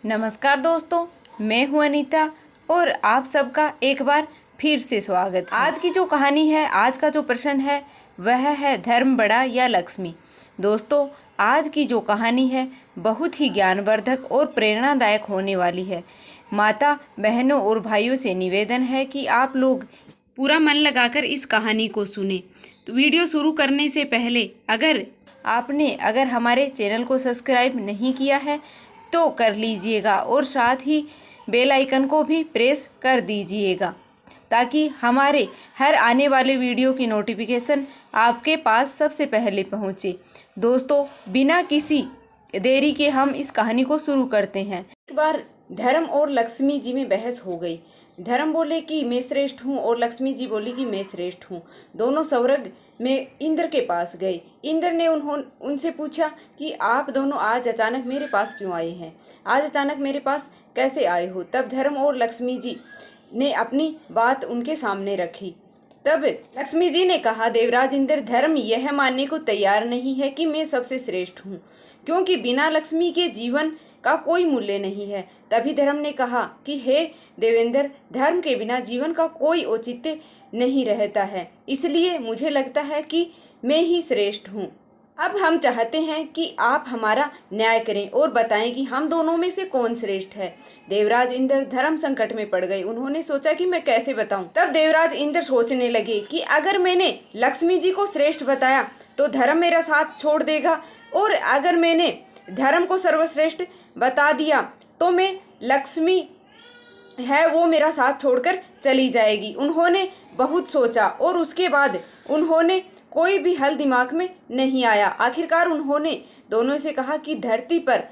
नमस्कार दोस्तों, मैं हूं अनीता और आप सबका एक बार फिर से स्वागत है। आज की जो कहानी है, आज का जो प्रश्न है वह है धर्म बड़ा या लक्ष्मी। दोस्तों, आज की जो कहानी है बहुत ही ज्ञानवर्धक और प्रेरणादायक होने वाली है। माता, बहनों और भाइयों से निवेदन है कि आप लोग पूरा मन लगाकर इस कहानी को सुने। तो वीडियो शुरू करने से पहले अगर हमारे चैनल को सब्सक्राइब नहीं किया है तो कर लीजिएगा और साथ ही बेल आइकन को भी प्रेस कर दीजिएगा ताकि हमारे हर आने वाले वीडियो की नोटिफिकेशन आपके पास सबसे पहले पहुंचे। दोस्तों, बिना किसी देरी के हम इस कहानी को शुरू करते हैं। एक बार धर्म और लक्ष्मी जी में बहस हो गई। धर्म बोले कि मैं श्रेष्ठ हूँ और लक्ष्मी जी बोली कि मैं श्रेष्ठ हूँ। दोनों स्वर्ग में इंद्र के पास गए। इंद्र ने उनसे पूछा कि आप दोनों आज अचानक मेरे पास क्यों आए हैं, आज अचानक मेरे पास कैसे आए हो। तब धर्म और लक्ष्मी जी ने अपनी बात उनके सामने रखी। तब लक्ष्मी जी ने कहा, देवराज इंद्र, धर्म यह मानने को तैयार नहीं है कि मैं सबसे श्रेष्ठ हूँ, क्योंकि बिना लक्ष्मी के जीवन का कोई मूल्य नहीं है। तभी धर्म ने कहा कि हे देवेंद्र, धर्म के बिना जीवन का कोई औचित्य नहीं रहता है, इसलिए मुझे लगता है कि मैं ही श्रेष्ठ हूँ। अब हम चाहते हैं कि आप हमारा न्याय करें और बताएं कि हम दोनों में से कौन श्रेष्ठ है। देवराज इंद्र धर्म संकट में पड़ गए। उन्होंने सोचा कि मैं कैसे बताऊं। तब देवराज इंद्र सोचने लगे कि अगर मैंने लक्ष्मी जी को श्रेष्ठ बताया तो धर्म मेरा साथ छोड़ देगा, और अगर मैंने धर्म को सर्वश्रेष्ठ बता दिया तो मैं लक्ष्मी है वो मेरा साथ छोड़कर चली जाएगी। उन्होंने बहुत सोचा और उसके बाद उन्होंने कोई भी हल दिमाग में नहीं आया। आखिरकार उन्होंने दोनों से कहा कि धरती पर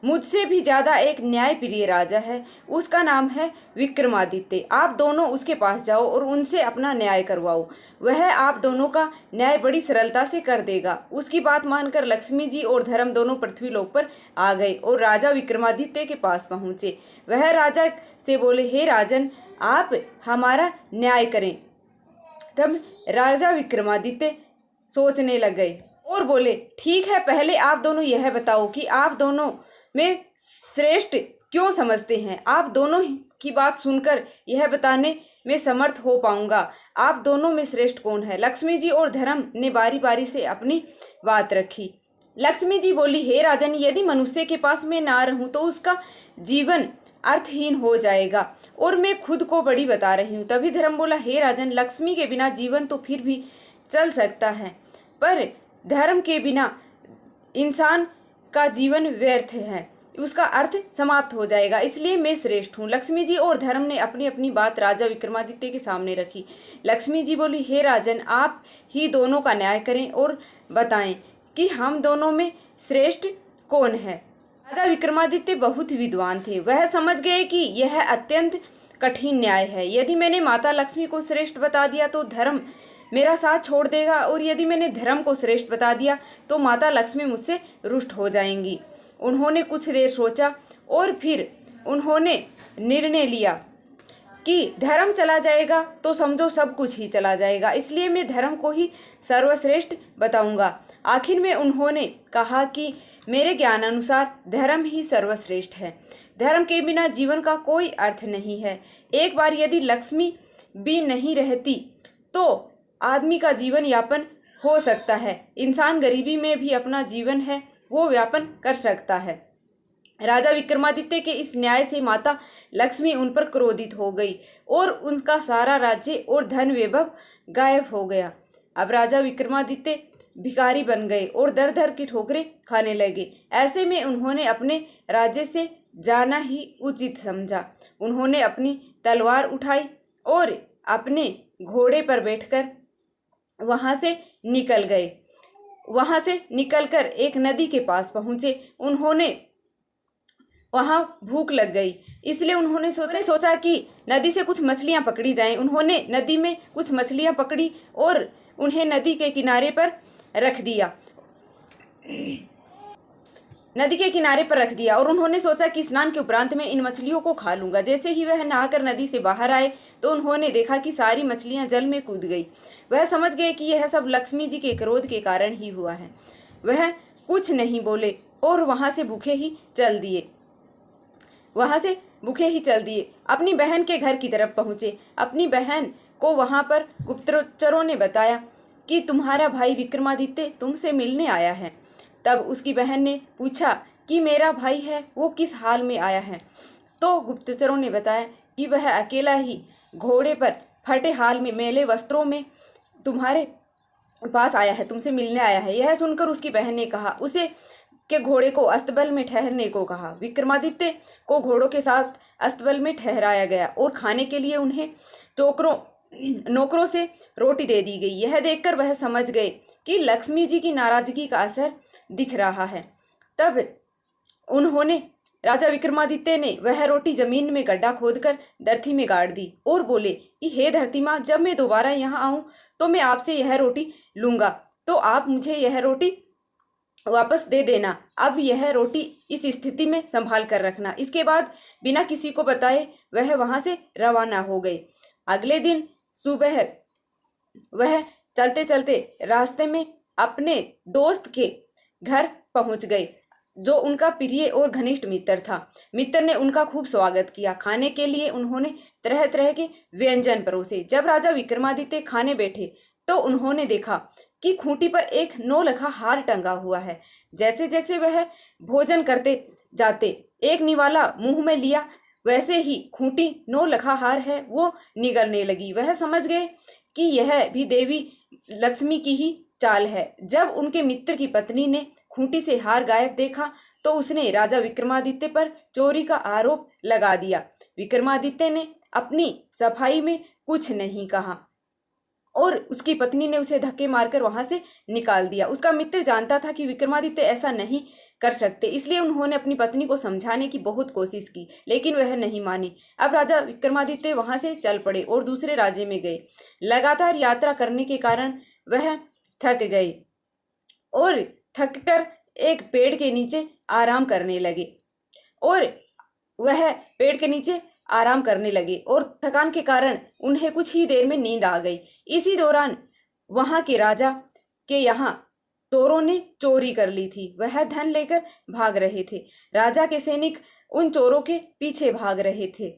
मुझसे भी ज़्यादा एक न्यायप्रिय राजा है, उसका नाम है विक्रमादित्य। आप दोनों उसके पास जाओ और उनसे अपना न्याय करवाओ, वह आप दोनों का न्याय बड़ी सरलता से कर देगा। उसकी बात मानकर लक्ष्मी जी और धर्म दोनों पृथ्वीलोक पर आ गए और राजा विक्रमादित्य के पास पहुँचे। वह राजा से बोले, हे राजन, आप हमारा न्याय करें। तब राजा विक्रमादित्य सोचने लग गए और बोले, ठीक है, पहले आप दोनों यह बताओ कि आप दोनों में श्रेष्ठ क्यों समझते हैं। आप दोनों की बात सुनकर यह बताने में समर्थ हो पाऊंगा, आप दोनों में श्रेष्ठ कौन है। लक्ष्मी जी और धर्म ने बारी बारी से अपनी बात रखी। लक्ष्मी जी बोली, हे राजन, यदि मनुष्य के पास मैं ना रहूं तो उसका जीवन अर्थहीन हो जाएगा और मैं खुद को बड़ी बता रही हूँ। तभी धर्म बोला, हे राजन, लक्ष्मी के बिना जीवन तो फिर भी चल सकता है, पर धर्म के बिना इंसान का जीवन व्यर्थ है, उसका अर्थ समाप्त हो जाएगा, इसलिए मैं श्रेष्ठ हूँ। लक्ष्मी जी और धर्म ने अपनी अपनी बात राजा विक्रमादित्य के सामने रखी। लक्ष्मी जी बोली, हे राजन, आप ही दोनों का न्याय करें और बताएं कि हम दोनों में श्रेष्ठ कौन है। राजा विक्रमादित्य बहुत विद्वान थे। वह समझ गए कि यह अत्यंत कठिन न्याय है। यदि मैंने माता लक्ष्मी को श्रेष्ठ बता दिया तो धर्म मेरा साथ छोड़ देगा, और यदि मैंने धर्म को श्रेष्ठ बता दिया तो माता लक्ष्मी मुझसे रुष्ट हो जाएंगी। उन्होंने कुछ देर सोचा और फिर उन्होंने निर्णय लिया कि धर्म चला जाएगा तो समझो सब कुछ ही चला जाएगा, इसलिए मैं धर्म को ही सर्वश्रेष्ठ बताऊंगा। आखिर में उन्होंने कहा कि मेरे ज्ञान अनुसार धर्म ही सर्वश्रेष्ठ है। धर्म के बिना जीवन का कोई अर्थ नहीं है। एक बार यदि लक्ष्मी भी नहीं रहती तो आदमी का जीवन यापन हो सकता है। इंसान गरीबी में भी अपना जीवन है वो व्यापन कर सकता है। राजा विक्रमादित्य के इस न्याय से माता लक्ष्मी उन पर क्रोधित हो गई और उनका सारा राज्य और धन वैभव गायब हो गया। अब राजा विक्रमादित्य भिखारी बन गए और दर दर की ठोकरें खाने लगे। ऐसे में उन्होंने अपने राज्य से जाना ही उचित समझा। उन्होंने अपनी तलवार उठाई और अपने घोड़े पर बैठकर वहां से निकल गए। वहां से निकलकर एक नदी के पास पहुंचे। उन्होंने वहां भूख लग गई, इसलिए उन्होंने सोचा कि नदी से कुछ मछलियां पकड़ी जाएं। उन्होंने नदी में कुछ मछलियां पकड़ी और उन्हें नदी के किनारे पर रख दिया। और उन्होंने सोचा कि स्नान के उपरांत मैं इन मछलियों को खा लूंगा। जैसे ही वह नहाकर नदी से बाहर आए तो उन्होंने देखा कि सारी मछलियां जल में कूद गई। वह समझ गए कि यह सब लक्ष्मी जी के क्रोध के कारण ही हुआ है। वह कुछ नहीं बोले और वहां से भूखे ही चल दिए। वहाँ से भूखे ही चल दिए। अपनी बहन के घर की तरफ पहुँचे। अपनी बहन को वहाँ पर गुप्तचरों ने बताया कि तुम्हारा भाई विक्रमादित्य तुमसे मिलने आया है। तब उसकी बहन ने पूछा कि मेरा भाई है, वो किस हाल में आया है? तो गुप्तचरों ने बताया कि वह अकेला ही घोड़े पर फटे हाल में मैले वस्त्रों में तुम्हारे पास आया है, तुमसे मिलने आया है। यह सुनकर उसकी बहन ने कहा उसे के घोड़े को अस्तबल में ठहरने को कहा। विक्रमादित्य को घोड़ों के साथ अस्तबल में ठहराया गया और खाने के लिए उन्हें नौकरों से रोटी दे दी गई। यह देखकर वह समझ गए कि लक्ष्मी जी की नाराजगी का असर दिख रहा है। तब उन्होंने राजा विक्रमादित्य ने वह रोटी जमीन में गड्ढा खोदकर धरती में गाड़ दी और बोले कि हे धरती माँ, जब मैं दोबारा यहाँ आऊं तो मैं आपसे यह रोटी लूंगा, तो आप मुझे यह रोटी वापस दे देना। अब यह रोटी इस स्थिति में संभाल कर रखना। इसके बाद बिना किसी को बताए वह वहां से रवाना हो गए। अगले दिन सुबह वह चलते चलते रास्ते में अपने दोस्त के घर पहुंच गए, जो उनका प्रिय और घनिष्ठ मित्र था। मित्र ने उनका खूब स्वागत किया। खाने के लिए उन्होंने तरह तरह के व्यंजन परोसे। जब राजा विक्रमादित्य खाने बैठे तो उन्होंने देखा कि खूंटी पर एक 9 लखा हार टंगा हुआ है। जैसे जैसे वह भोजन करते जाते एक निवाला मुंह में लिया, वैसे ही खूंटी 9 लखा हार है वो निगलने लगी। वह समझ गए कि यह भी देवी लक्ष्मी की ही चाल है। जब उनके मित्र की पत्नी ने खूंटी से हार गायब देखा तो उसने राजा विक्रमादित्य पर चोरी का आरोप लगा दिया। विक्रमादित्य ने अपनी सफाई में कुछ नहीं कहा और उसकी पत्नी ने उसे धक्के मारकर वहां से निकाल दिया। उसका मित्र जानता था कि विक्रमादित्य ऐसा नहीं कर सकते, इसलिए उन्होंने अपनी पत्नी को समझाने की बहुत कोशिश की, लेकिन वह नहीं मानी। अब राजा विक्रमादित्य वहां से चल पड़े और दूसरे राज्य में गए। लगातार यात्रा करने के कारण वह थक गए और थककर एक पेड़ के नीचे आराम करने लगे और थकान के कारण उन्हें कुछ ही देर में नींद आ गई। इसी दौरान वहां के राजा के यहाँ चोरों ने चोरी कर ली थी। वह धन लेकर भाग रहे थे। राजा के सैनिक उन चोरों के पीछे भाग रहे थे।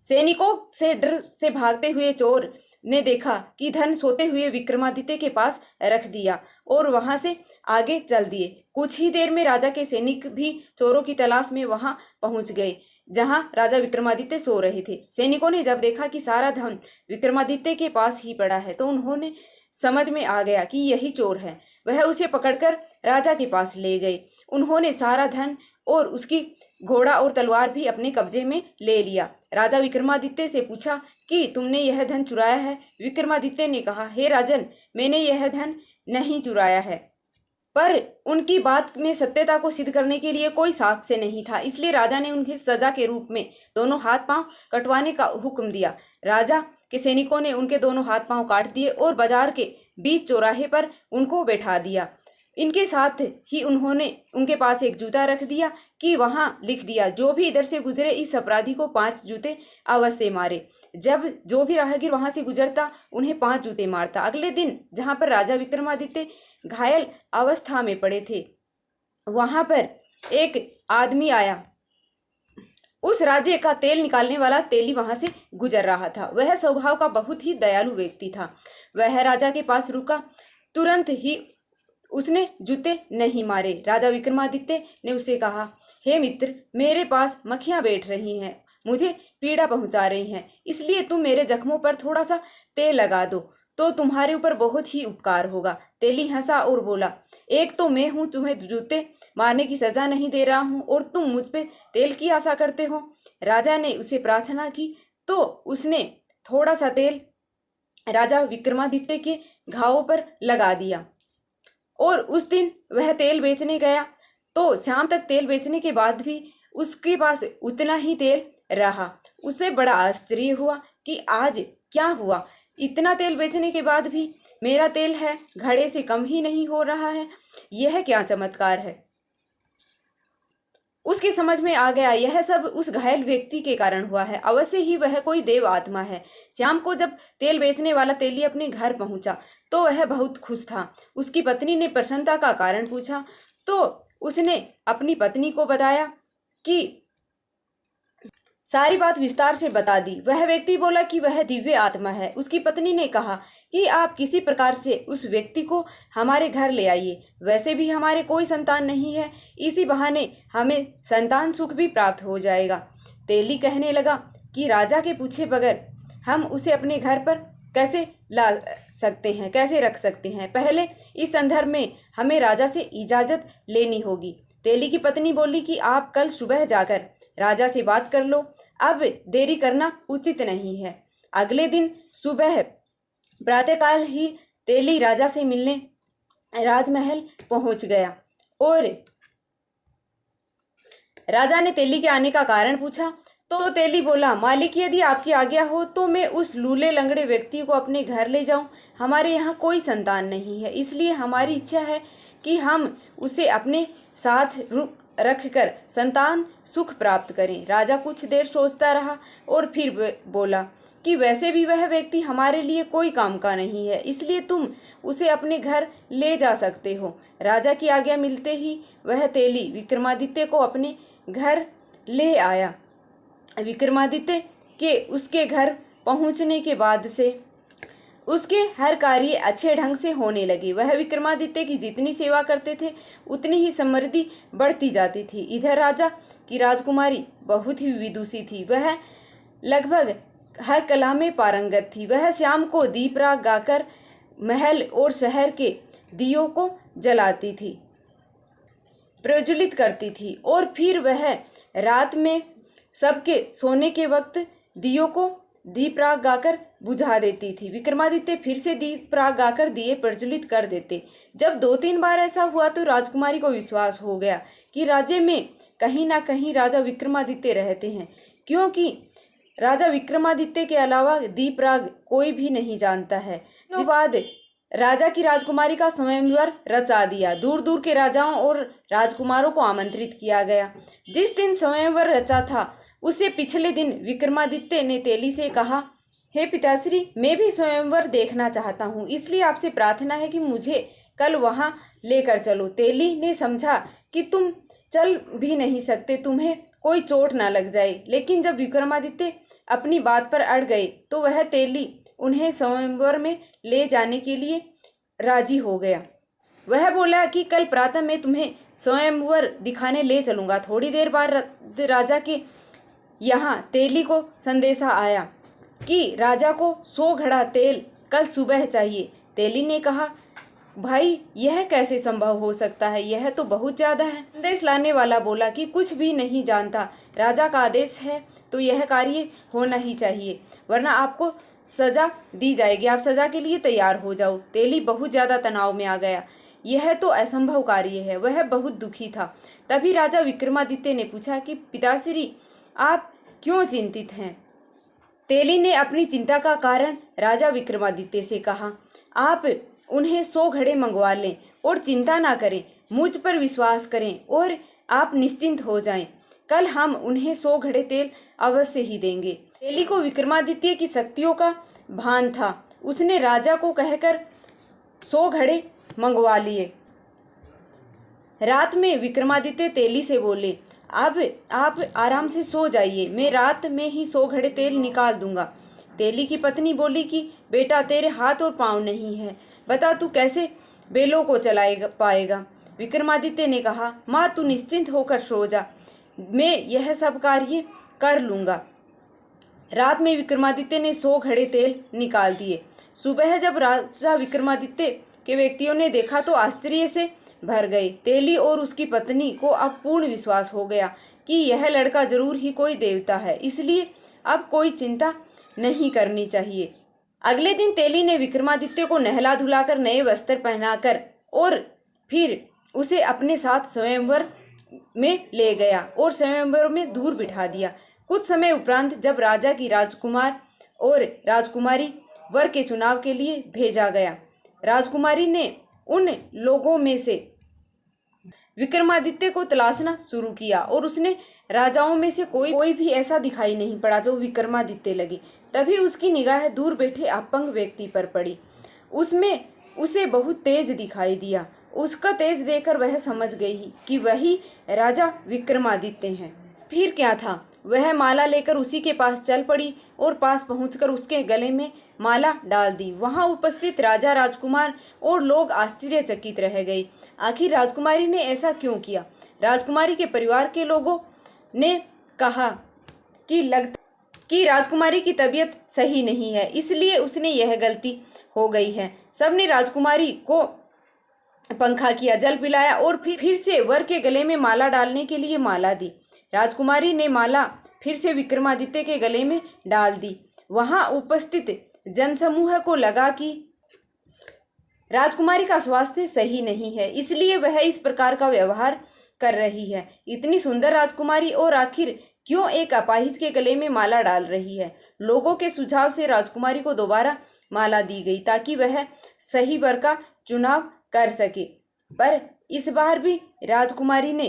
सैनिकों से डर से भागते हुए चोर ने देखा कि धन सोते हुए विक्रमादित्य के पास रख दिया और वहां से आगे चल दिए। कुछ ही देर में राजा के सैनिक भी चोरों की तलाश में वहां पहुंच गए जहां राजा विक्रमादित्य सो रहे थे। सैनिकों ने जब देखा कि सारा धन विक्रमादित्य के पास ही पड़ा है तो उन्होंने समझ में आ गया कि यही चोर है। वह उसे पकड़कर राजा के पास ले गए। उन्होंने सारा धन और उसकी घोड़ा और तलवार भी अपने कब्जे में ले लिया। राजा विक्रमादित्य से पूछा कि तुमने यह धन चुराया है? विक्रमादित्य ने कहा, हे राजन, मैंने यह धन नहीं चुराया है। पर उनकी बात में सत्यता को सिद्ध करने के लिए कोई साक्ष्य नहीं था, इसलिए राजा ने उन्हें सजा के रूप में दोनों हाथ पांव कटवाने का हुक्म दिया। राजा के सैनिकों ने उनके दोनों हाथ पांव काट दिए और बाजार के बीच चौराहे पर उनको बैठा दिया। इनके साथ ही उन्होंने उनके पास एक जूता रख दिया कि वहां लिख दिया, जो भी इधर से गुजरे इस अपराधी को 5 जूते अवश्य मारे। जब जो भी राहगीर वहां से गुजरता उन्हें 5 जूते मारता। अगले दिन जहां पर राजा विक्रमादित्य घायल अवस्था में पड़े थे, वहां पर एक आदमी आया। उस राज्य का तेल निकालने वाला तेली वहां से गुजर रहा था। वह स्वभाव का बहुत ही दयालु व्यक्ति था। वह राजा के पास रुका। तुरंत ही उसने जूते नहीं मारे। राजा विक्रमादित्य ने उसे कहा, हे मित्र, मेरे पास मक्खियां बैठ रही हैं, मुझे पीड़ा पहुंचा रही हैं, इसलिए तुम मेरे जख्मों पर थोड़ा सा तेल लगा दो तो तुम्हारे ऊपर बहुत ही उपकार होगा। तेली हंसा और बोला, एक तो मैं हूं तुम्हें जूते मारने की सजा नहीं दे रहा हूं और तुम मुझ पे तेल की आशा करते हो। राजा ने उसे प्रार्थना की तो उसने थोड़ा सा तेल राजा विक्रमादित्य के घावों पर लगा दिया और उस दिन वह तेल बेचने गया तो शाम तक तेल बेचने के बाद भी उसके पास उतना ही तेल रहा। उसे बड़ा आश्चर्य हुआ कि आज क्या हुआ, इतना तेल बेचने के बाद भी मेरा तेल है घड़े से कम ही नहीं हो रहा है, यह क्या चमत्कार है। उसकी समझ में आ गया यह सब उस घायल व्यक्ति के कारण हुआ है, अवश्य ही वह कोई देव आत्मा है। शाम को जब तेल बेचने वाला तेली अपने घर पहुंचा तो वह बहुत खुश था। उसकी पत्नी ने प्रसन्नता का कारण पूछा तो उसने अपनी पत्नी को बताया कि सारी बात विस्तार से बता दी। वह व्यक्ति बोला कि वह दिव्य आत्मा है। उसकी पत्नी ने कहा कि आप किसी प्रकार से उस व्यक्ति को हमारे घर ले आइए। वैसे भी हमारे कोई संतान नहीं है, इसी बहाने हमें संतान सुख भी प्राप्त हो जाएगा। तेली कहने लगा कि राजा के पूछे बगैर हम उसे अपने घर पर कैसे ला सकते हैं, कैसे रख सकते हैं। पहले इस संदर्भ में हमें राजा से इजाज़त लेनी होगी। तेली की पत्नी बोली कि आप कल सुबह जाकर राजा से बात कर लो, अब देरी करना उचित नहीं है। अगले दिन सुबह प्रातःकाल ही तेली राजा से मिलने राजमहल पहुंच गया और राजा ने तेली के आने का कारण पूछा तो तेली बोला, मालिक यदि आपकी आज्ञा हो तो मैं उस लूले लंगड़े व्यक्ति को अपने घर ले जाऊं। हमारे यहाँ कोई संतान नहीं है, इसलिए हमारी इच्छा है कि हम उसे अपने साथ रखकर संतान सुख प्राप्त करें। राजा कुछ देर सोचता रहा और फिर बोला कि वैसे भी वह व्यक्ति हमारे लिए कोई काम का नहीं है, इसलिए तुम उसे अपने घर ले जा सकते हो। राजा की आज्ञा मिलते ही वह तेली विक्रमादित्य को अपने घर ले आया। विक्रमादित्य के उसके घर पहुंचने के बाद से उसके हर कार्य अच्छे ढंग से होने लगे। वह विक्रमादित्य की जितनी सेवा करते थे उतनी ही समृद्धि बढ़ती जाती थी। इधर राजा की राजकुमारी बहुत ही विदुषी थी। वह लगभग हर कला में पारंगत थी। वह शाम को दीप राग गाकर महल और शहर के दियों को जलाती थी, प्रज्वलित करती थी और फिर वह रात में सबके सोने के वक्त दियों को दीप राग गाकर बुझा देती थी। विक्रमादित्य फिर से दीप राग गाकर दिए प्रज्वलित कर देते। जब 2-3 बार ऐसा हुआ तो राजकुमारी को विश्वास हो गया कि राज्य में कहीं ना कहीं राजा विक्रमादित्य रहते हैं, क्योंकि राजा विक्रमादित्य के अलावा दीप राग कोई भी नहीं जानता है। उसके बाद राजा की राजकुमारी का स्वयंवर रचा दिया। दूर दूर के राजाओं और राजकुमारों को आमंत्रित किया गया। जिस दिन स्वयंवर रचा था उससे पिछले दिन विक्रमादित्य ने तेली से कहा, हे पिताश्री, मैं भी स्वयंवर देखना चाहता हूँ, इसलिए आपसे प्रार्थना है कि मुझे कल वहाँ लेकर चलो। तेली ने समझा कि तुम चल भी नहीं सकते, तुम्हें कोई चोट ना लग जाए। लेकिन जब विक्रमादित्य अपनी बात पर अड़ गए तो वह तेली उन्हें स्वयंवर में ले जाने के लिए राजी हो गया। वह बोला कि कल प्रातः मैं तुम्हें स्वयंवर दिखाने ले चलूँगा। थोड़ी देर बाद राजा के यहाँ तेली को संदेशा आया कि राजा को 100 घड़ा तेल कल सुबह चाहिए। तेली ने कहा, भाई यह कैसे संभव हो सकता है, यह तो बहुत ज़्यादा है। संदेश लाने वाला बोला कि कुछ भी नहीं जानता, राजा का आदेश है तो यह कार्य होना ही चाहिए, वरना आपको सजा दी जाएगी। आप सजा के लिए तैयार हो जाओ। तेली बहुत ज़्यादा तनाव में आ गया, यह तो असंभव कार्य है। वह बहुत दुखी था। तभी राजा विक्रमादित्य ने पूछा कि पिताश्री, आप क्यों चिंतित हैं? तेली ने अपनी चिंता का कारण राजा विक्रमादित्य से कहा, आप उन्हें 100 घड़े मंगवा लें और चिंता ना करें, मुझ पर विश्वास करें और आप निश्चिंत हो जाएं। कल हम उन्हें 100 घड़े तेल अवश्य ही देंगे। तेली को विक्रमादित्य की शक्तियों का भान था। उसने राजा को कहकर 100 घड़े मंगवा लिए। रात में विक्रमादित्य तेली से बोले, अब आप आराम से सो जाइए, मैं रात में ही 100 घड़े तेल निकाल दूंगा। तेली की पत्नी बोली कि बेटा, तेरे हाथ और पाँव नहीं है, बता तू कैसे बेलों को चलाएगा पाएगा। विक्रमादित्य ने कहा, माँ तू निश्चिंत होकर सो जा, मैं यह सब कार्य कर लूँगा। रात में विक्रमादित्य ने 100 घड़े तेल निकाल दिए। सुबह जब राजा विक्रमादित्य के व्यक्तियों ने देखा तो आश्चर्य से भर गए। तेली और उसकी पत्नी को अब पूर्ण विश्वास हो गया कि यह लड़का जरूर ही कोई देवता है, इसलिए अब कोई चिंता नहीं करनी चाहिए। अगले दिन तेली ने विक्रमादित्य को नहला धुलाकर नए वस्त्र पहनाकर और फिर उसे अपने साथ स्वयंवर में ले गया और स्वयंवर में दूर बिठा दिया। कुछ समय उपरांत जब राजा की राजकुमार और राजकुमारी वर के चुनाव के लिए भेजा गया, राजकुमारी ने उन लोगों में से विक्रमादित्य को तलाशना शुरू किया और उसने राजाओं में से कोई भी ऐसा दिखाई नहीं पड़ा जो विक्रमादित्य लगे। तभी उसकी निगाह दूर बैठे अपंग व्यक्ति पर पड़ी। उसमें उसे बहुत तेज दिखाई दिया। उसका तेज देखकर वह समझ गई कि वही राजा विक्रमादित्य हैं। फिर क्या था, वह माला लेकर उसी के पास चल पड़ी और पास पहुंचकर उसके गले में माला डाल दी। वहां उपस्थित राजा, राजकुमार और लोग आश्चर्यचकित रह गए। आखिर राजकुमारी ने ऐसा क्यों किया? राजकुमारी के परिवार के लोगों ने कहा कि राजकुमारी की तबीयत सही नहीं है, इसलिए उसने यह गलती हो गई है। सबने राजकुमारी को पंखा किया, जल पिलाया और फिर से वर के गले में माला डालने के लिए माला दी। राजकुमारी ने माला फिर से विक्रमादित्य के गले में डाल दी। वहां उपस्थित जनसमूह को लगा कि राजकुमारी का स्वास्थ्य सही नहीं है, इसलिए वह इस प्रकार का व्यवहार कर रही है। इतनी सुंदर राजकुमारी और आखिर क्यों एक अपाहिज के गले में माला डाल रही है? लोगों के सुझाव से राजकुमारी को दोबारा माला दी गई ताकि वह सही वर का चुनाव कर सके, पर इस बार भी राजकुमारी ने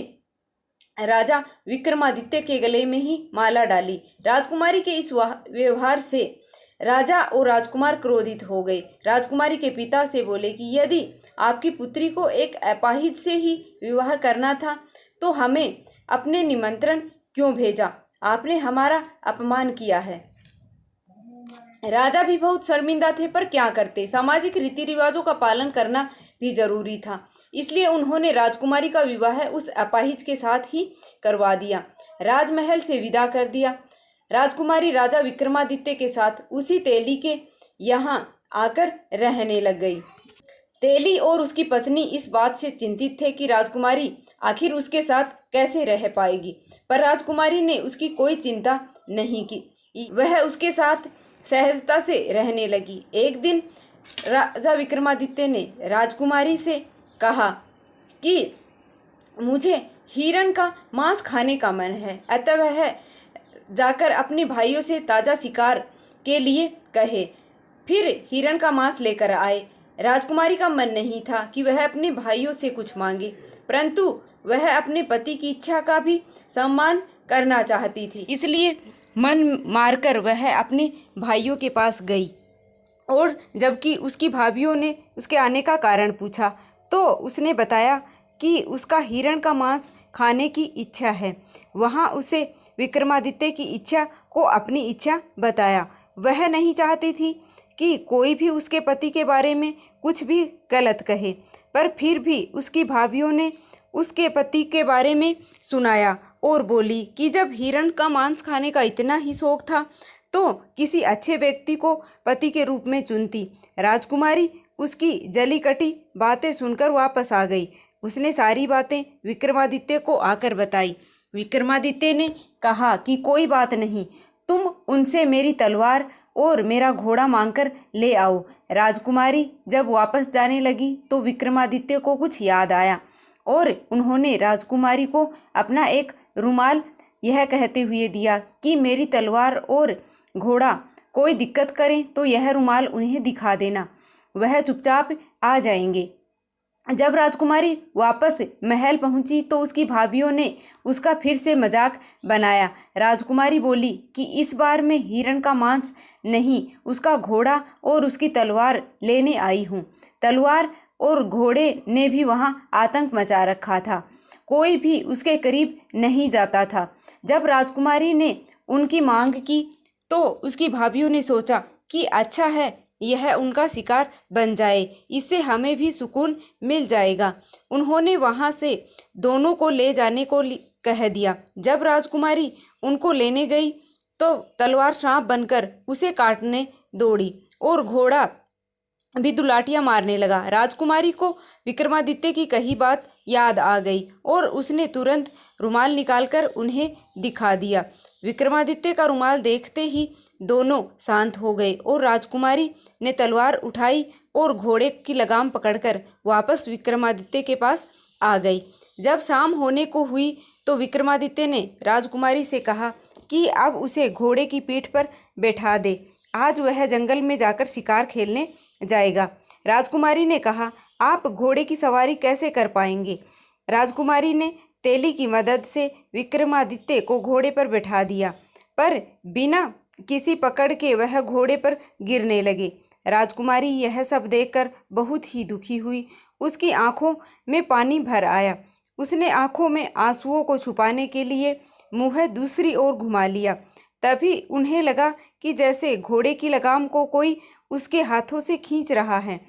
राजा विक्रमादित्य के गले में ही माला डाली। राजकुमारी के इस व्यवहार से राजा और राजकुमार क्रोधित हो गए। राजकुमारी के पिता से बोले कि यदि आपकी पुत्री को एक अपाहिज से ही विवाह करना था तो हमें अपने निमंत्रण क्यों भेजा? आपने हमारा अपमान किया है। राजा भी बहुत शर्मिंदा थे, पर क्या करते, सामाजिक रीति रिवाजों का पालन करना भी जरूरी था। इसलिए उन्होंने राजकुमारी का विवाह उस अपाहिज के साथ ही करवा दिया, राजमहल से विदा कर दिया। राजकुमारी राजा विक्रमादित्य के साथ उसी तेली के यहाँ आकर रहने लग गई। तेली और उसकी पत्नी इस बात से चिंतित थे कि राजकुमारी आखिर उसके साथ कैसे रह पाएगी, पर राजकुमारी ने उसकी कोई चिंता नहीं की। वह उसके साथ सहजता से रहने लगी। एक दिन राजा विक्रमादित्य ने राजकुमारी से कहा कि मुझे हिरण का मांस खाने का मन है, अतः वह जाकर अपने भाइयों से ताज़ा शिकार के लिए कहे, फिर हिरण का मांस लेकर आए। राजकुमारी का मन नहीं था कि वह अपने भाइयों से कुछ मांगे, परंतु वह अपने पति की इच्छा का भी सम्मान करना चाहती थी, इसलिए मन मारकर वह अपने भाइयों के पास गई। और जबकि उसकी भाभियों ने उसके आने का कारण पूछा तो उसने बताया कि उसका हिरण का मांस खाने की इच्छा है। वहाँ उसे विक्रमादित्य की इच्छा को अपनी इच्छा बताया। वह नहीं चाहती थी कि कोई भी उसके पति के बारे में कुछ भी गलत कहे, पर फिर भी उसकी भाभियों ने उसके पति के बारे में सुनाया और बोली कि जब हिरण का मांस खाने का इतना ही शौक था तो किसी अच्छे व्यक्ति को पति के रूप में चुनती। राजकुमारी उसकी जली कटी बातें सुनकर वापस आ गई। उसने सारी बातें विक्रमादित्य को आकर बताई। विक्रमादित्य ने कहा कि कोई बात नहीं, तुम उनसे मेरी तलवार और मेरा घोड़ा मांगकर ले आओ। राजकुमारी जब वापस जाने लगी तो विक्रमादित्य को कुछ याद आया और उन्होंने राजकुमारी को अपना एक रुमाल यह कहते हुए दिया कि मेरी तलवार और घोड़ा कोई दिक्कत करें तो यह रुमाल उन्हें दिखा देना, वह चुपचाप आ जाएंगे। जब राजकुमारी वापस महल पहुंची तो उसकी भाभियों ने उसका फिर से मजाक बनाया। राजकुमारी बोली कि इस बार मैं हिरण का मांस नहीं, उसका घोड़ा और उसकी तलवार लेने आई हूँ। तलवार और घोड़े ने भी वहाँ आतंक मचा रखा था, कोई भी उसके करीब नहीं जाता था। जब राजकुमारी ने उनकी मांग की तो उसकी भाभियों ने सोचा कि अच्छा है, यह उनका शिकार बन जाए, इससे हमें भी सुकून मिल जाएगा। उन्होंने वहाँ से दोनों को ले जाने को कह दिया। जब राजकुमारी उनको लेने गई तो तलवार सांप बनकर उसे काटने दौड़ी और घोड़ा भी दुलाटियां मारने लगा। राजकुमारी को विक्रमादित्य की कही बात याद आ गई और उसने तुरंत रुमाल निकालकर उन्हें दिखा दिया। विक्रमादित्य का रुमाल देखते ही दोनों शांत हो गए और राजकुमारी ने तलवार उठाई और घोड़े की लगाम पकड़कर वापस विक्रमादित्य के पास आ गई। जब शाम होने को हुई तो विक्रमादित्य ने राजकुमारी से कहा कि अब उसे घोड़े की पीठ पर बैठा दे, आज वह जंगल में जाकर शिकार खेलने जाएगा। राजकुमारी ने कहा, आप घोड़े की सवारी कैसे कर पाएंगे? राजकुमारी ने तेली की मदद से विक्रमादित्य को घोड़े पर बैठा दिया, पर बिना किसी पकड़ के वह घोड़े पर गिरने लगे। राजकुमारी यह सब देखकर बहुत ही दुखी हुई। उसकी आंखों में पानी भर आया उसने आंखों में आंसुओं को छुपाने के लिए मुंह दूसरी ओर घुमा लिया। तभी उन्हें लगा कि जैसे घोड़े की लगाम को कोई उसके हाथों से खींच रहा है।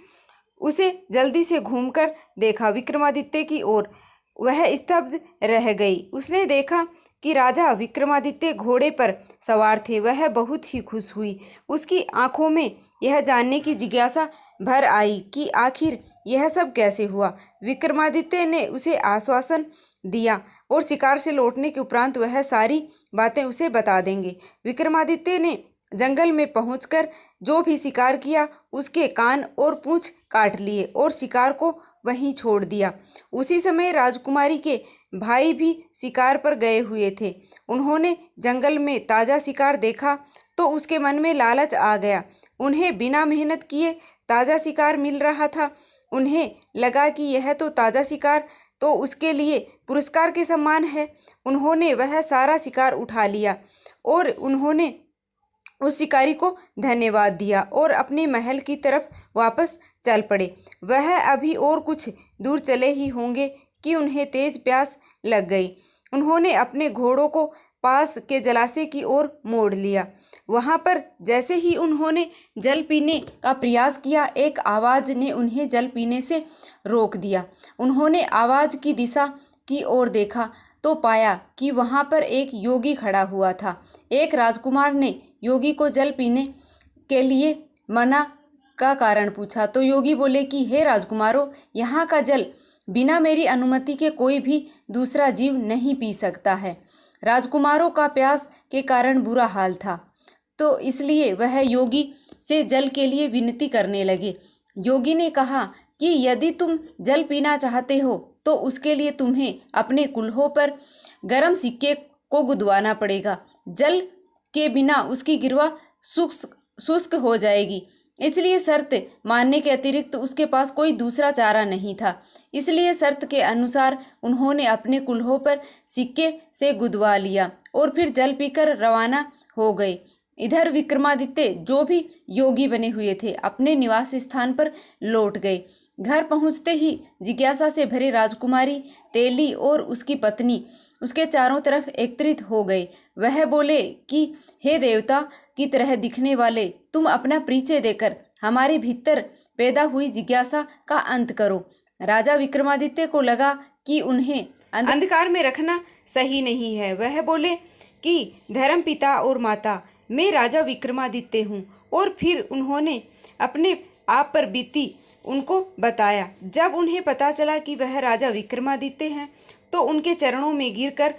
उसे जल्दी से घूमकर देखा विक्रमादित्य की ओर। वह स्तब्ध रह गई। उसने देखा कि राजा विक्रमादित्य घोड़े पर सवार थे। वह बहुत ही खुश हुई। उसकी आंखों में यह जानने की जिज्ञासा भर आई कि आखिर यह सब कैसे हुआ। विक्रमादित्य ने उसे आश्वासन दिया और शिकार से लौटने के उपरांत वह सारी बातें उसे बता देंगे। विक्रमादित्य ने जंगल में पहुंचकर जो भी शिकार किया उसके कान और पूंछ काट लिए और शिकार को वहीं छोड़ दिया। उसी समय राजकुमारी के भाई भी शिकार पर गए हुए थे। उन्होंने जंगल में ताज़ा शिकार देखा तो उसके मन में लालच आ गया। उन्हें बिना मेहनत किए ताज़ा शिकार मिल रहा था। उन्हें लगा कि यह तो ताज़ा शिकार तो उसके लिए पुरस्कार के समान है। उन्होंने वह सारा शिकार उठा लिया और उन्होंने उस शिकारी को धन्यवाद दिया और अपने महल की तरफ वापस चल पड़े। वह अभी और कुछ दूर चले ही होंगे कि उन्हें तेज प्यास लग गई। उन्होंने अपने घोड़ों को पास के जलाशय की ओर मोड़ लिया। वहां पर जैसे ही उन्होंने जल पीने का प्रयास किया, एक आवाज़ ने उन्हें जल पीने से रोक दिया। उन्होंने आवाज़ की दिशा की ओर देखा तो पाया कि वहां पर एक योगी खड़ा हुआ था। एक राजकुमार ने योगी को जल पीने के लिए मना का कारण पूछा तो योगी बोले कि हे राजकुमारों, यहाँ का जल बिना मेरी अनुमति के कोई भी दूसरा जीव नहीं पी सकता है। राजकुमारों का प्यास के कारण बुरा हाल था तो इसलिए वह योगी से जल के लिए विनती करने लगे। योगी ने कहा कि यदि तुम जल पीना चाहते हो तो उसके लिए तुम्हें अपने कुल्हों पर गर्म सिक्के को गुदवाना पड़ेगा। जल के बिना उसकी गिरवा शुष्क हो जाएगी। इसलिए शर्त मानने के अतिरिक्त उसके पास कोई दूसरा चारा नहीं था। इसलिए शर्त के अनुसार उन्होंने अपने कुल्हों पर सिक्के से गुदवा लिया और फिर जल पीकर रवाना हो गए। इधर विक्रमादित्य जो भी योगी बने हुए थे अपने निवास स्थान पर लौट गए। घर पहुंचते ही जिज्ञासा से भरे राजकुमारी तेली और उसकी पत्नी उसके चारों तरफ एकत्रित हो गए। वह बोले कि हे देवता की तरह दिखने वाले, तुम अपना परिचय देकर हमारे भीतर पैदा हुई जिज्ञासा का अंत करो। राजा विक्रमादित्य को लगा कि उन्हें अंधकार में रखना सही नहीं है। वह बोले कि धर्मपिता और माता, मैं राजा विक्रमादित्य हूँ। और फिर उन्होंने अपने आप पर बीती उनको बताया। जब उन्हें पता चला कि वह राजा विक्रमादित्य हैं तो उनके चरणों में गिरकर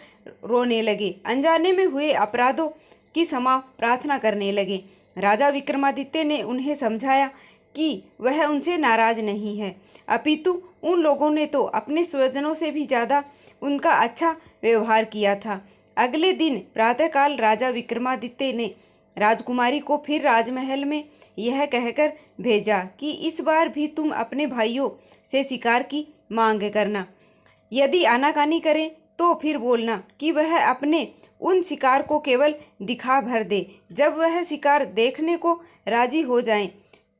रोने लगे। अनजाने में हुए अपराधों की क्षमा प्रार्थना करने लगे। राजा विक्रमादित्य ने उन्हें समझाया कि वह उनसे नाराज नहीं है, अपितु उन लोगों ने तो अपने स्वजनों से भी ज़्यादा उनका अच्छा व्यवहार किया था। अगले दिन प्रातःकाल राजा विक्रमादित्य ने राजकुमारी को फिर राजमहल में यह कहकर भेजा कि इस बार भी तुम अपने भाइयों से शिकार की मांग करना। यदि आनाकानी करें तो फिर बोलना कि वह अपने उन शिकार को केवल दिखा भर दे। जब वह शिकार देखने को राजी हो जाएं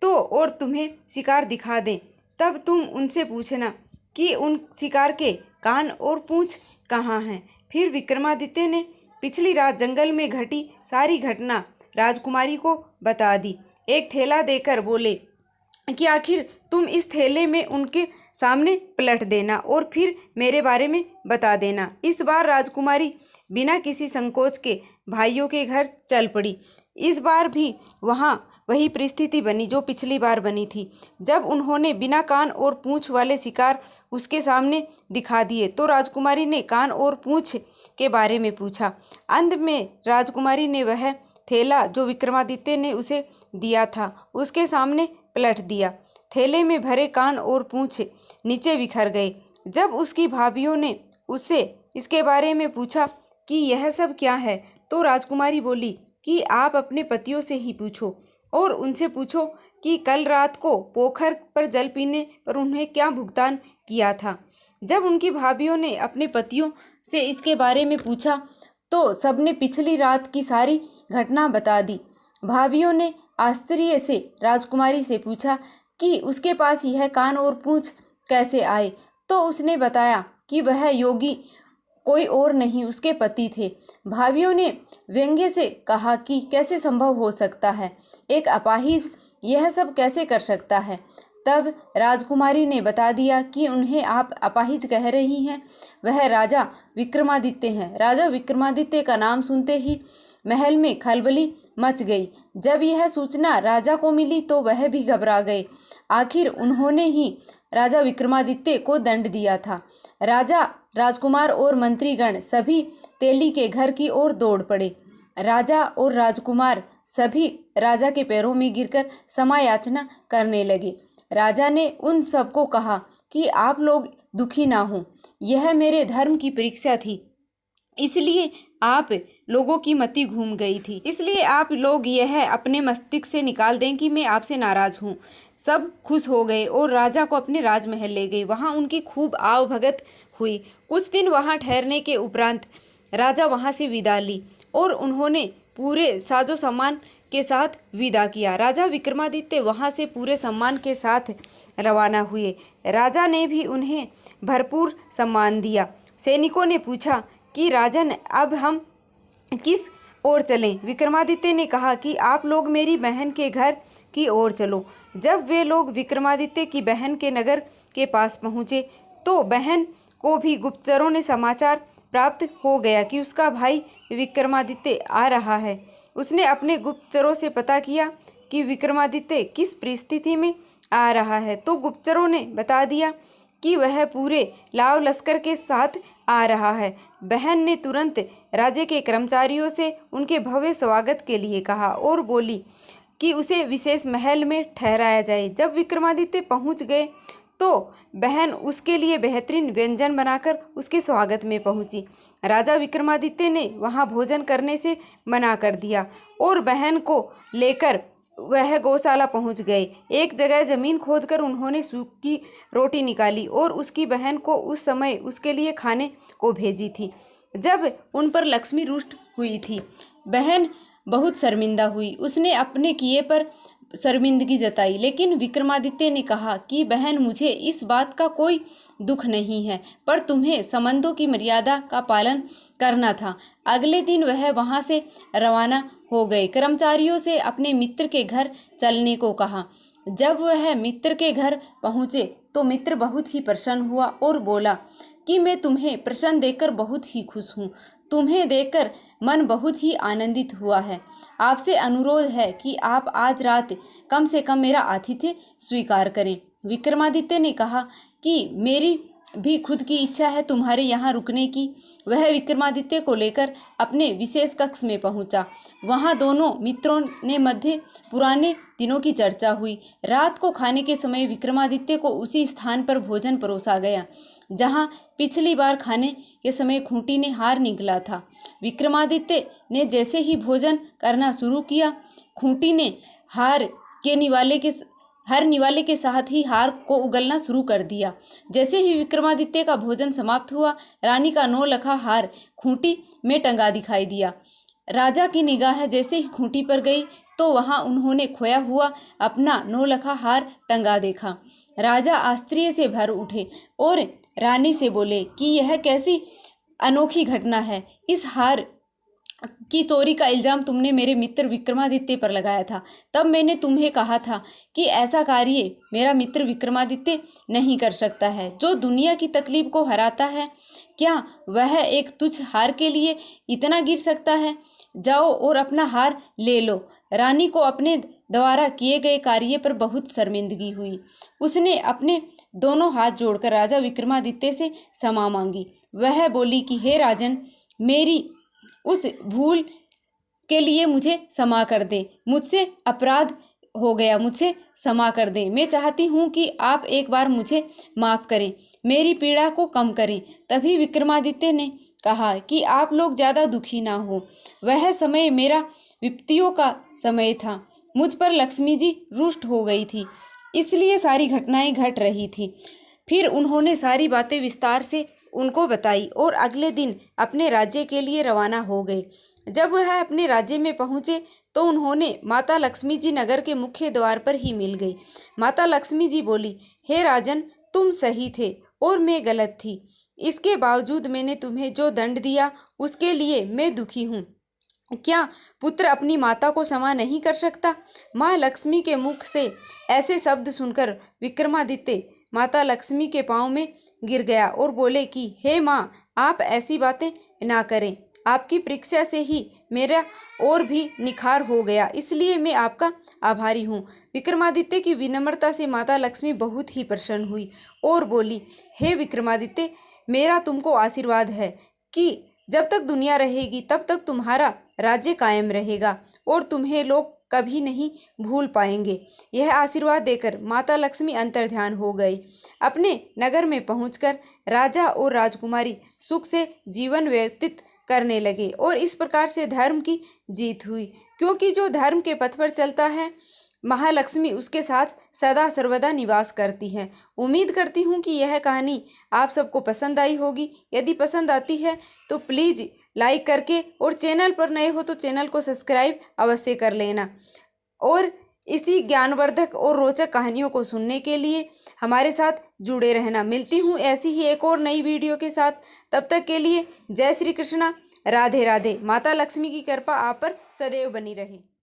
तो और तुम्हें शिकार दिखा दें, तब तुम उनसे पूछना कि उन शिकार के कान और पूंछ कहाँ हैं। फिर विक्रमादित्य ने पिछली रात जंगल में घटी सारी घटना राजकुमारी को बता दी। एक थैला देकर बोले कि आखिर तुम इस थैले में उनके सामने पलट देना और फिर मेरे बारे में बता देना। इस बार राजकुमारी बिना किसी संकोच के भाइयों के घर चल पड़ी। इस बार भी वहाँ वही परिस्थिति बनी जो पिछली बार बनी थी। जब उन्होंने बिना कान और पूंछ वाले शिकार उसके सामने दिखा दिए तो राजकुमारी ने कान और पूंछ के बारे में पूछा। अंत में राजकुमारी ने वह थैला जो विक्रमादित्य ने उसे दिया था उसके सामने पलट दिया। थैले में भरे कान और पूंछ नीचे बिखर गए। जब उसकी भाभियों ने उससे इसके बारे में पूछा कि यह सब क्या है तो राजकुमारी बोली कि आप अपने पतियों से ही पूछो और उनसे पूछो कि कल रात को पोखर पर जल पीने पर उन्हें क्या भुगतान किया था। जब उनकी भाभियों ने अपने पतियों से इसके बारे में पूछा तो सबने पिछली रात की सारी घटना बता दी। भाभियों ने आश्चर्य से राजकुमारी से पूछा कि उसके पास यह कान और पूंछ कैसे आए तो उसने बताया कि वह योगी कोई और नहीं उसके पति थे। भाभीियों ने व्यंग्य से कहा कि कैसे संभव हो सकता है, एक अपाहिज यह सब कैसे कर सकता है। तब राजकुमारी ने बता दिया कि उन्हें आप अपाहिज कह रही हैं, वह राजा विक्रमादित्य हैं। राजा विक्रमादित्य का नाम सुनते ही महल में खलबली मच गई। जब यह सूचना राजा को मिली तो वह भी घबरा गए। आखिर उन्होंने ही राजा विक्रमादित्य को दंड दिया था। राजा, राजकुमार और मंत्रीगण सभी तेली के घर की ओर दौड़ पड़े। राजा और राजकुमार सभी राजा के पैरों में गिरकर क्षमा याचना करने लगे। राजा ने उन सबको कहा कि आप लोग दुखी ना हों, यह मेरे धर्म की परीक्षा थी, इसलिए आप लोगों की मति घूम गई थी, इसलिए आप लोग यह अपने मस्तिष्क से निकाल दें कि मैं आपसे नाराज हूँ। सब खुश हो गए और राजा को अपने राजमहल ले गए। वहाँ उनकी खूब आव भगत हुई। कुछ दिन वहाँ ठहरने के उपरांत राजा वहाँ से विदा ली और उन्होंने पूरे साजो सामान के साथ विदा किया। राजा विक्रमादित्य वहाँ से पूरे सम्मान के साथ रवाना हुए। राजा ने भी उन्हें भरपूर सम्मान दिया। सैनिकों ने पूछा कि राजन, अब हम किस ओर चलें? विक्रमादित्य ने कहा कि आप लोग मेरी बहन के घर की ओर चलो। जब वे लोग विक्रमादित्य की बहन के नगर के पास पहुँचे तो बहन को भी गुप्तचरों ने समाचार प्राप्त हो गया कि उसका भाई विक्रमादित्य आ रहा है। उसने अपने गुप्तचरों से पता किया कि विक्रमादित्य किस परिस्थिति में आ रहा है, तो गुप्तचरों ने बता दिया कि वह पूरे लाव लश्कर के साथ आ रहा है। बहन ने तुरंत राज्य के कर्मचारियों से उनके भव्य स्वागत के लिए कहा और बोली कि उसे विशेष महल में ठहराया जाए। जब विक्रमादित्य पहुंच गए तो बहन उसके लिए बेहतरीन व्यंजन बनाकर उसके स्वागत में पहुंची। राजा विक्रमादित्य ने वहां भोजन करने से मना कर दिया और बहन को लेकर वह गौशाला पहुंच गए। एक जगह जमीन खोदकर उन्होंने सूखी रोटी निकाली और उसकी बहन को उस समय उसके लिए खाने को भेजी थी। जब उन पर लक्ष्मी रुष्ट हुई थी, बहन बहुत शर्मिंदा हुई। उसने अपने किए पर शर्मिंदगी जताई, लेकिन विक्रमादित्य ने कहा कि बहन, मुझे इस बात का कोई दुख नहीं है, पर तुम्हें संबंधों की मर्यादा का पालन करना था। अगले दिन वह वहां से रवाना हो गए। कर्मचारियों से अपने मित्र के घर चलने को कहा। जब वह मित्र के घर पहुंचे तो मित्र बहुत ही प्रसन्न हुआ और बोला कि मैं तुम्हें प्रसन्न देखकर बहुत ही खुश हूँ। तुम्हें देखकर मन बहुत ही आनंदित हुआ है। आपसे अनुरोध है कि आप आज रात कम से कम मेरा आतिथ्य स्वीकार करें। विक्रमादित्य ने कहा कि मेरी भी खुद की इच्छा है तुम्हारे यहाँ रुकने की। वह विक्रमादित्य को लेकर अपने विशेष कक्ष में पहुंचा। वहां दोनों मित्रों ने मध्य पुराने दिनों की चर्चा हुई। रात को खाने के समय विक्रमादित्य को उसी स्थान पर भोजन परोसा गया जहां पिछली बार खाने के समय खूंटी ने हार निगला था। विक्रमादित्य ने जैसे ही भोजन करना शुरू किया, खूंटी ने हर निवाले के साथ ही हार को उगलना शुरू कर दिया। जैसे ही विक्रमादित्य का भोजन समाप्त हुआ, रानी का 9 लखा हार खूंटी में टंगा दिखाई दिया। राजा की निगाह जैसे ही खूंटी पर गई तो वहां उन्होंने खोया हुआ अपना 9 लखा हार टंगा देखा। राजा आश्चर्य से भर उठे और रानी से बोले कि यह कैसी अनोखी घटना है। इस हार की चोरी का इल्जाम तुमने मेरे मित्र विक्रमादित्य पर लगाया था। तब मैंने तुम्हें कहा था कि ऐसा कार्य मेरा मित्र विक्रमादित्य नहीं कर सकता है। जो दुनिया की तकलीफ को हराता है, क्या वह एक तुच्छ हार के लिए इतना गिर सकता है? जाओ और अपना हार ले लो। रानी को अपने द्वारा किए गए कार्य पर बहुत शर्मिंदगी हुई। उसने अपने दोनों हाथ जोड़कर राजा विक्रमादित्य से क्षमा मांगी। वह बोली कि हे राजन, मेरी उस भूल के लिए मुझे क्षमा कर दे। मुझसे अपराध हो गया, मुझसे क्षमा कर दें। मैं चाहती हूँ कि आप एक बार मुझे माफ़ करें, मेरी पीड़ा को कम करें। तभी विक्रमादित्य ने कहा कि आप लोग ज़्यादा दुखी ना हो। वह समय मेरा विपत्तियों का समय था। मुझ पर लक्ष्मी जी रुष्ट हो गई थी, इसलिए सारी घटनाएं घट रही थी। फिर उन्होंने सारी बातें विस्तार से उनको बताई और अगले दिन अपने राज्य के लिए रवाना हो गए। जब वह अपने राज्य में पहुँचे तो उन्होंने माता लक्ष्मी जी नगर के मुख्य द्वार पर ही मिल गई। माता लक्ष्मी जी बोली, हे राजन, तुम सही थे और मैं गलत थी। इसके बावजूद मैंने तुम्हें जो दंड दिया उसके लिए मैं दुखी हूँ। क्या पुत्र अपनी माता को क्षमा नहीं कर सकता? माँ लक्ष्मी के मुख से ऐसे शब्द सुनकर विक्रमादित्य माता लक्ष्मी के पांव में गिर गया और बोले कि हे माँ, आप ऐसी बातें ना करें। आपकी परीक्षा से ही मेरा और भी निखार हो गया, इसलिए मैं आपका आभारी हूँ। विक्रमादित्य की विनम्रता से माता लक्ष्मी बहुत ही प्रसन्न हुई और बोली, हे विक्रमादित्य, मेरा तुमको आशीर्वाद है कि जब तक दुनिया रहेगी तब तक तुम्हारा राज्य कायम रहेगा और तुम्हें लोग कभी नहीं भूल पाएंगे। यह आशीर्वाद देकर माता लक्ष्मी अंतर्ध्यान हो गई। अपने नगर में पहुंचकर राजा और राजकुमारी सुख से जीवन व्यतीत करने लगे और इस प्रकार से धर्म की जीत हुई, क्योंकि जो धर्म के पथ पर चलता है महालक्ष्मी उसके साथ सदा सर्वदा निवास करती हैं। उम्मीद करती हूँ कि यह कहानी आप सबको पसंद आई होगी। यदि पसंद आती है तो प्लीज़ लाइक करके और चैनल पर नए हो तो चैनल को सब्सक्राइब अवश्य कर लेना और इसी ज्ञानवर्धक और रोचक कहानियों को सुनने के लिए हमारे साथ जुड़े रहना। मिलती हूँ ऐसी ही एक और नई वीडियो के साथ। तब तक के लिए जय श्री कृष्णा, राधे राधे। माता लक्ष्मी की कृपा आप पर सदैव बनी रहे।